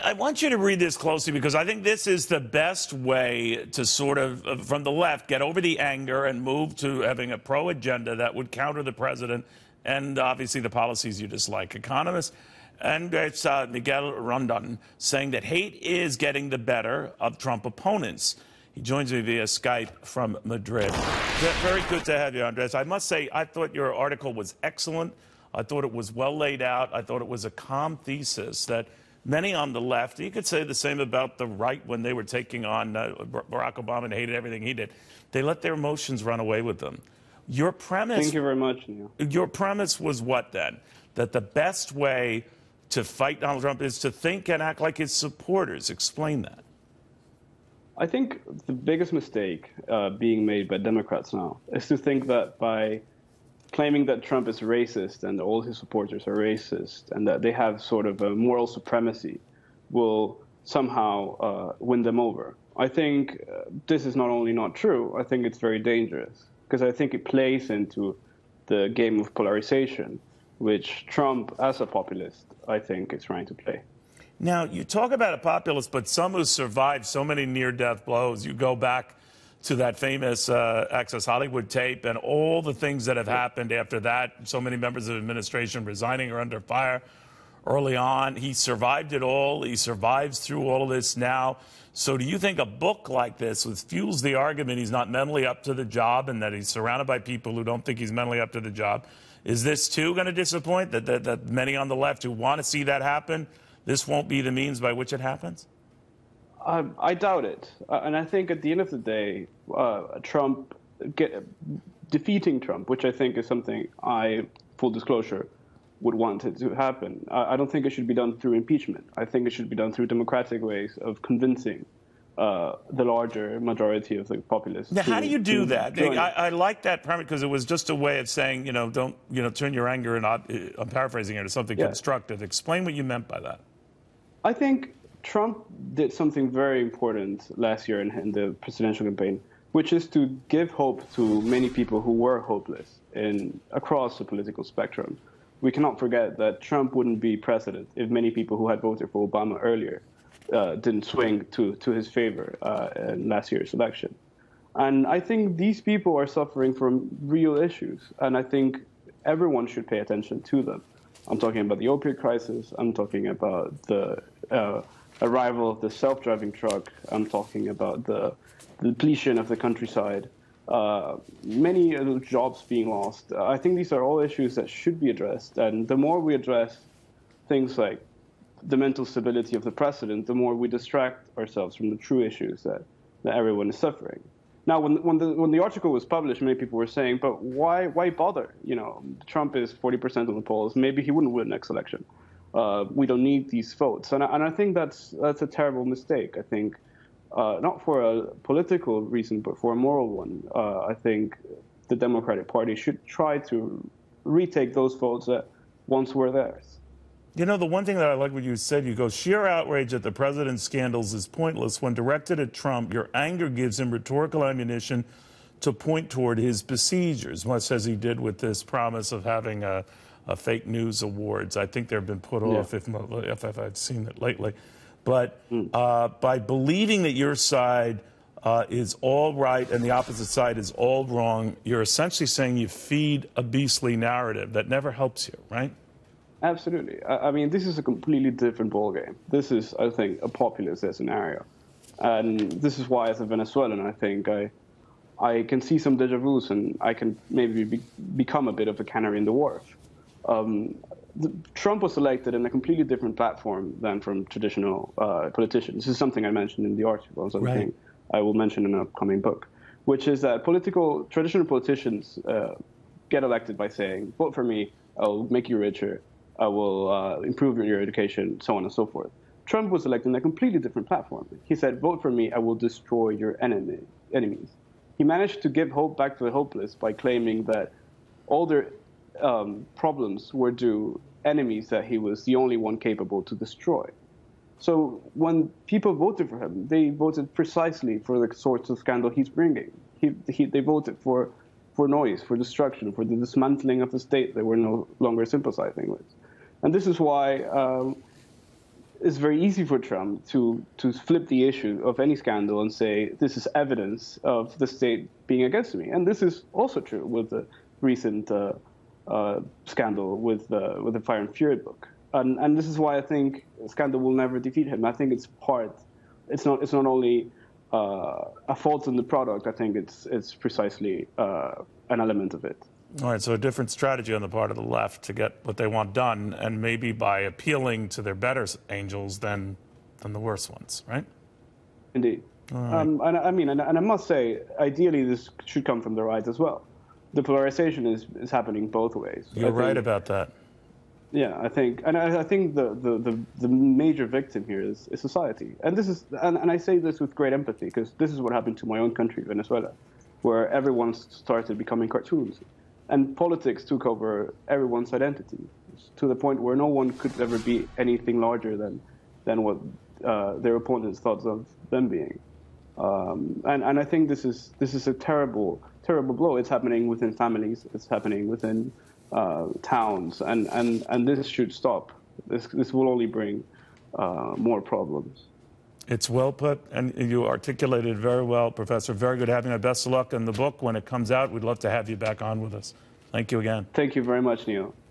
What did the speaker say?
I want you to read this closely because I think this is the best way to sort of, from the left, get over the anger and move to having a pro-agenda that would counter the president and obviously the policies you dislike. Economist Andres Miguel Rondon saying that hate is getting the better of Trump opponents. He joins me via Skype from Madrid. Very good to have you, Andres. I must say, I thought your article was excellent. I thought it was well laid out. I thought it was a calm thesis that many on the left, you could say the same about the right when they were taking on Barack Obama and hated everything he did. They let their emotions run away with them. Your premise... Thank you very much, Neil. Your premise was what, then? That the best way to fight Donald Trump is to think and act like his supporters. Explain that. I think the biggest mistake being made by Democrats now is to think that by claiming that Trump is racist and all his supporters are racist and that they have sort of a moral supremacy will somehow win them over. I think this is not only not true, I think it's very dangerous because I think it plays into the game of polarization, which Trump, as a populist, I think is trying to play. Now, you talk about a populist, but some who survived so many near-death blows. You go back to that famous Access Hollywood tape and all the things that have happened after that. So many members of the administration resigning or under fire early on. He survived it all. He survives through all of this now. So do you think a book like this, which fuels the argument he's not mentally up to the job and that he's surrounded by people who don't think he's mentally up to the job, is this too going to disappoint? That many on the left who want to see that happen, this won't be the means by which it happens? I doubt it. And I think at the end of the day, defeating Trump, which I think is something I, full disclosure, would want it to happen. I don't think it should be done through impeachment. I think it should be done through democratic ways of convincing the larger majority of the populace. Now, how do you do that? I like that premise because it was just a way of saying, don't, turn your anger, and I'm paraphrasing it, to something constructive. Explain what you meant by that. I think Trump did something very important last year in the presidential campaign, which is to give hope to many people who were hopeless across the political spectrum. We cannot forget that Trump wouldn't be president if many people who had voted for Obama earlier didn't swing to his favor in last year's election. And I think these people are suffering from real issues, and I think everyone should pay attention to them. I'm talking about the opioid crisis. I'm talking about the arrival of the self-driving truck. I'm talking about the depletion of the countryside. Many jobs being lost. I think these are all issues that should be addressed. And the more we address things like the mental stability of the president, the more we distract ourselves from the true issues that everyone is suffering. Now, when the article was published, many people were saying, but why bother? Trump is 40% of the polls. Maybe he wouldn't win next election. We don't need these votes. And I think that's a terrible mistake. I think not for a political reason, but for a moral one. I think the Democratic Party should try to retake those votes that once were theirs. The one thing that I like what you said, you go, sheer outrage at the president's scandals is pointless. When directed at Trump, your anger gives him rhetorical ammunition to point toward his besiegers, much as he did with this promise of having a fake news awards. I think they've been put off if I've seen it lately. But by believing that your side is all right and the opposite side is all wrong, you're essentially saying you feed a beastly narrative that never helps you, right? Absolutely. I mean, this is a completely different ballgame. This is, I think, a populist scenario. And this is why, as a Venezuelan, I think I can see some déjà vus and I can maybe become a bit of a canary in the wharf. Trump was elected in a completely different platform than from traditional politicians. This is something I mentioned in the article, something I will mention in an upcoming book, which is that traditional politicians get elected by saying, vote for me, I'll make you richer, I will improve your education, so on and so forth. Trump was elected in a completely different platform. He said, vote for me, I will destroy your enemies. He managed to give hope back to the hopeless by claiming that all their problems were due enemies that he was the only one capable to destroy. So when people voted for him, they voted precisely for the sorts of scandal he's bringing. They voted for noise, for destruction, for the dismantling of the state they were no longer sympathizing with. And this is why it's very easy for Trump to flip the issue of any scandal and say this is evidence of the state being against me, and this is also true with the recent scandal with the Fire and Fury book, and this is why I think scandal will never defeat him. I think it's part. It's not only a fault in the product. I think it's precisely an element of it. All right, so a different strategy on the part of the left to get what they want done, and maybe by appealing to their better angels than the worse ones, right? Indeed. Right. And I must say, ideally, this should come from the right as well. The polarization is happening both ways. You're right about that. Yeah, I think the major victim here is society, and this is and I say this with great empathy because this is what happened to my own country, Venezuela, where everyone started becoming cartoons. And politics took over everyone's identity to the point where no one could ever be anything larger than what their opponents thought of them being. And I think this is a terrible blow. It's happening within families. It's happening within towns. And this should stop. This will only bring more problems. It's well put, and you articulated very well, Professor. Very good having you. Best of luck in the book when it comes out. We'd love to have you back on with us. Thank you again. Thank you very much, Neil.